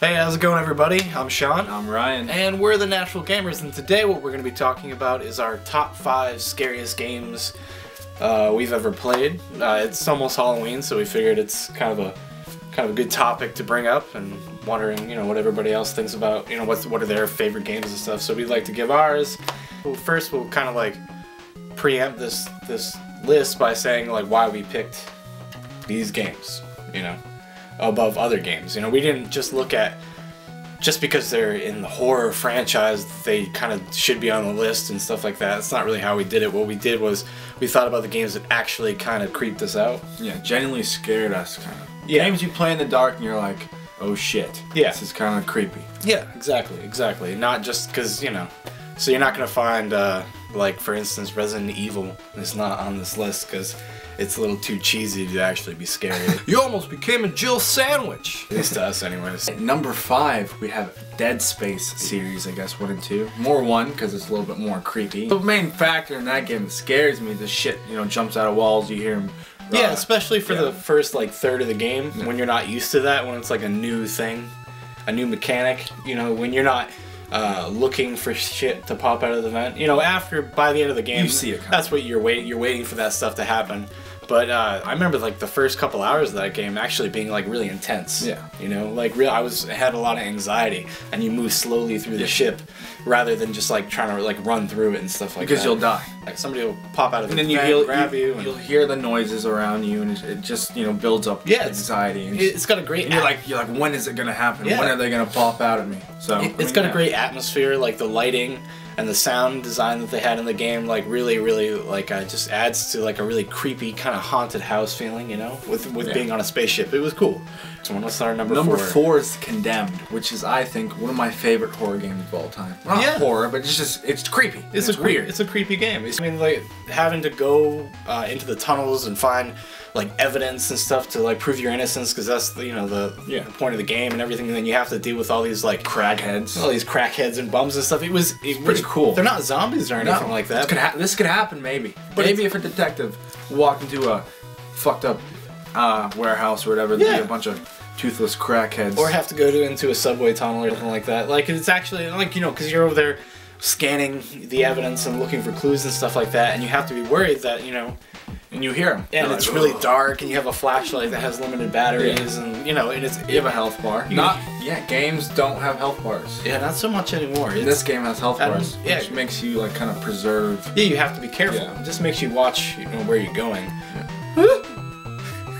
Hey, how's it going, everybody? I'm Sean. I'm Ryan. And we're the Natural Gamers, and today what we're going to be talking about is our top 5 scariest games we've ever played. It's almost Halloween, so we figured it's kind of a good topic to bring up, and wondering, what everybody else thinks about, what are their favorite games and stuff. So we'd like to give ours. Well, first we'll kind of like preempt this list by saying like why we picked these games, above other games. We didn't just look at just because they're in the horror franchise they kind of should be on the list and stuff like that. That's not really how we did it. What we did was we thought about the games that actually kind of creeped us out. Yeah, genuinely scared us, kind of. Yeah. Games you play in the dark and you're like, oh shit. Yeah. This is kind of creepy. Yeah, exactly. Not just because, so you're not going to find, like, for instance, Resident Evil is not on this list because it's a little too cheesy to actually be scary. You almost became a Jill sandwich! At least to us, anyways. At number 5, we have Dead Space series, I guess, 1 and 2. More 1, because it's a little bit more creepy. The main factor in that game that scares me, the shit, jumps out of walls, you hear him. Yeah, especially for the first, like, third of the game, when you're not used to that, when it's like a new thing, a new mechanic, when you're not looking for shit to pop out of the vent. By the end of the game, you see it coming. That's what you're waiting for that stuff to happen. But I remember like the first couple hours of that game actually being like really intense. Yeah. I had a lot of anxiety, and you move slowly through the ship rather than just like trying to like run through it and stuff like that. Because you'll die. Like somebody will pop out of the vent, grab you. You'll hear the noises around you, and it just builds up anxiety. And it's got a great. And you're like, when is it gonna happen? Yeah. When are they gonna pop out at me? So it's got a great atmosphere, like the lighting and the sound design that they had in the game, like really like just adds to like a really creepy kind of haunted house feeling, with being on a spaceship. It was cool. So let's start number 4. Number 4 is Condemned, which is, I think, one of my favorite horror games of all time. Not horror, but it's creepy. It's weird. It's a creepy game. Like having to go into the tunnels and find like evidence and stuff to like prove your innocence, because that's the point of the game and everything. And then you have to deal with all these like crackheads, all these crackheads and bums and stuff. It was pretty cool. They're not zombies or anything like that. This could happen maybe. But maybe if a detective walked into a fucked up warehouse or whatever, there'd be a bunch of toothless crackheads. Or have to go into a subway tunnel or something like that. Like it's actually like because you're over there scanning the evidence and looking for clues and stuff like that, and you have to be worried that and you hear them. And it's really dark, and you have a flashlight that has limited batteries, and you have a health bar. Games don't have health bars. Yeah, not so much anymore. This game has health bars, which makes you like kind of preserve. Yeah, you have to be careful. Yeah. It just makes you watch, where you're going,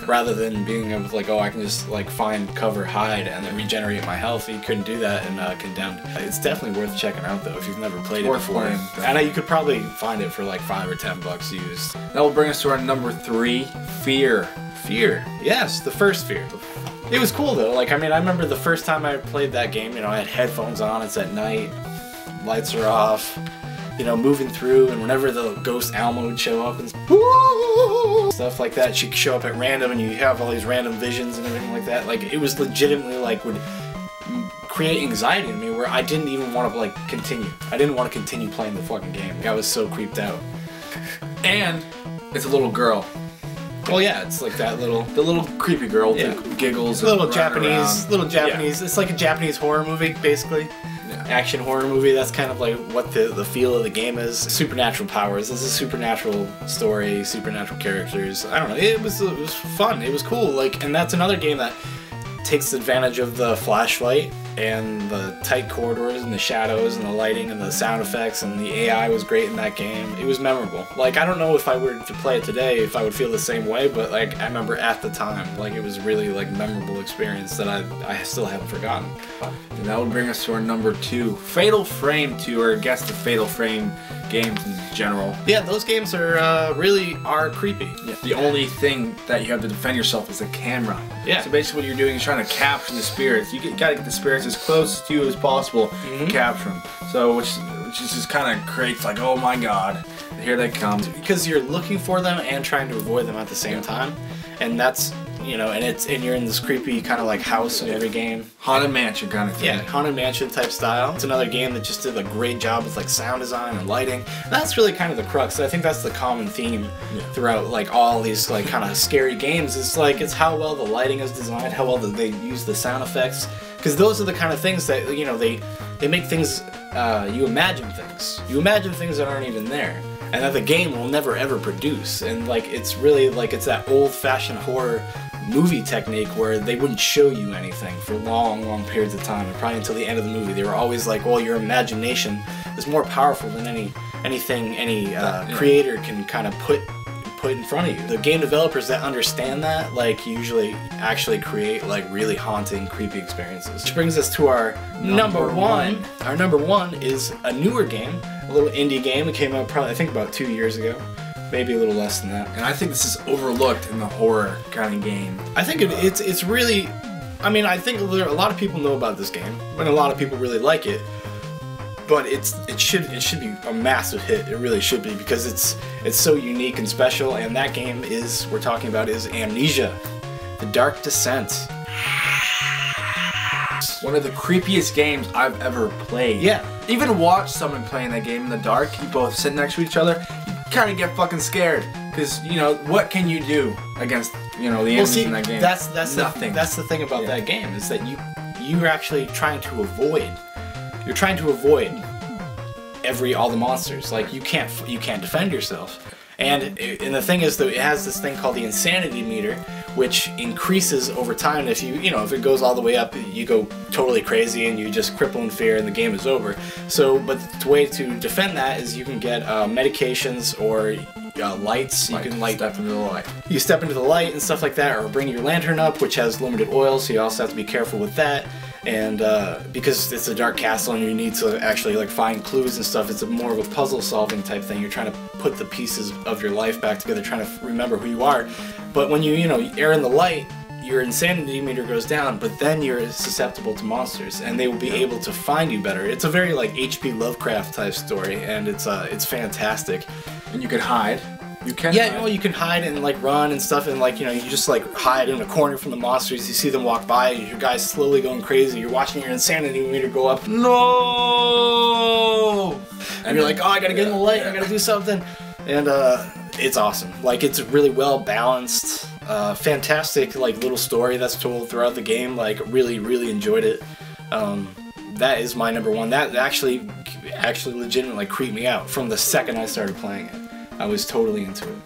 rather than being able to like, I can just like find cover, hide, and then regenerate my health. You couldn't do that in Condemned. It's definitely worth checking out though if you've never played it before. I know you could probably find it for like $5 or $10 used. That will bring us to our number 3, Fear. Fear. Yes, the first Fear. It was cool though. Like I remember the first time I played that game. I had headphones on. It's at night. Lights are off. Moving through, and whenever the ghost Alma would show up and stuff like that, she'd show up at random, and you have all these random visions and everything like that. Like it was legitimately like would create anxiety in me where I didn't even want to like continue. I didn't want to continue playing the fucking game. Like, I was so creeped out. And it's a little girl. Well, yeah, it's like the little creepy girl who giggles. Little Japanese. Yeah. It's like a Japanese horror movie, basically. Action horror movie. That's kind of like what the feel of the game is. Supernatural powers. This is a supernatural story, supernatural characters. I don't know. It was fun. It was cool. And that's another game that takes advantage of the flashlight and the tight corridors and the shadows and the lighting and the sound effects, and the AI was great in that game. It was memorable. I don't know if I were to play it today if I would feel the same way, but I remember at the time, it was really memorable experience that I still haven't forgotten. And that would bring us to our number 2, Fatal Frame 2, or I guess the Fatal Frame games in general. Yeah, those games are really creepy. Yeah. The only thing that you have to defend yourself is a camera. Yeah. So basically what you're doing is trying to capture the spirits. You gotta get the spirits as close to you as possible and capture them. So which just kind of creates like, oh my god, here they come. Because you're looking for them and trying to avoid them at the same time. And that's, you know, and you're in this creepy kind of like house in every game. Haunted Mansion kind of thing. Yeah, Haunted Mansion type style. It's another game that just did a great job with like sound design and lighting. And that's really kind of the crux. I think that's the common theme throughout like all these like kind of scary games. It's like it's how well the lighting is designed, how well they use the sound effects, because those are the kind of things that, you know, they make things. You imagine things. You imagine things that aren't even there, and that the game will never ever produce. And like it's really like it's that old-fashioned horror movie technique where they wouldn't show you anything for long periods of time, and probably until the end of the movie. They were always like, well, your imagination is more powerful than anything any creator can kind of put in front of you. The game developers that understand that like usually actually create like really haunting, creepy experiences. Which brings us to our number one. Our number one is a newer game, a little indie game. It came out probably I think about 2 years ago. Maybe a little less than that. And I think this is overlooked in the horror kind of game. I think it's really, I mean, I think a lot of people know about this game, and a lot of people really like it. But it should be a massive hit. It really should be, because it's so unique and special. And that game we're talking about is Amnesia: The Dark Descent. One of the creepiest games I've ever played. Yeah. Even watch someone playing that game in the dark. You both sit next to each other. Kind of get fucking scared, because you know what can you do against, you know, the enemies in that game? That's nothing. That's the thing about that game, is that you're actually trying to avoid. You're trying to avoid all the monsters. Like you can't defend yourself. And the thing is that it has this thing called the insanity meter, which increases over time. If if it goes all the way up, you go totally crazy and you just cripple in fear and the game is over. So, but the way to defend that is you can get medications or lights. You can step into the light. You step into the light and stuff like that, or bring your lantern up, which has limited oil, so you also have to be careful with that. And because it's a dark castle and you need to actually like find clues and stuff, it's more of a puzzle solving type thing. You're trying to put the pieces of your life back together, trying to remember who you are. But when you are in the light, your insanity meter goes down, but then you're susceptible to monsters, and they will be able to find you better. It's a very like H.P. Lovecraft type story, and it's fantastic. And you can hide. You can hide. Well, you can hide and like run and stuff, and like you just like hide in a corner from the monsters. You see them walk by, your guy's slowly going crazy. You're watching your insanity meter go up. No! And you're like, oh, I gotta get in the light. I gotta do something. And it's awesome. Like it's really well balanced. Fantastic like little story that's told throughout the game. Like really enjoyed it. That is my number one. That actually legitimately creeped me out from the second I started playing it. I was totally into it.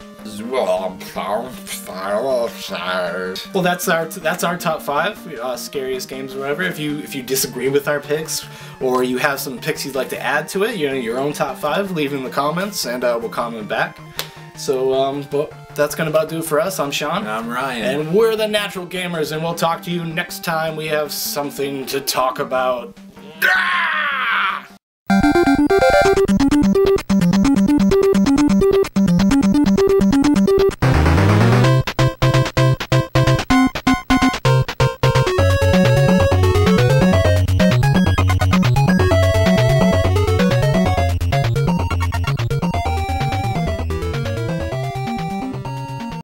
Well, that's our top 5 scariest games or whatever. If you disagree with our picks, or you have some picks you'd like to add to it, your own top 5, leave in the comments, and we'll comment back. So, but that's gonna about do it for us. I'm Sean. And I'm Ryan. And we're the Natural Gamers, and we'll talk to you next time we have something to talk about.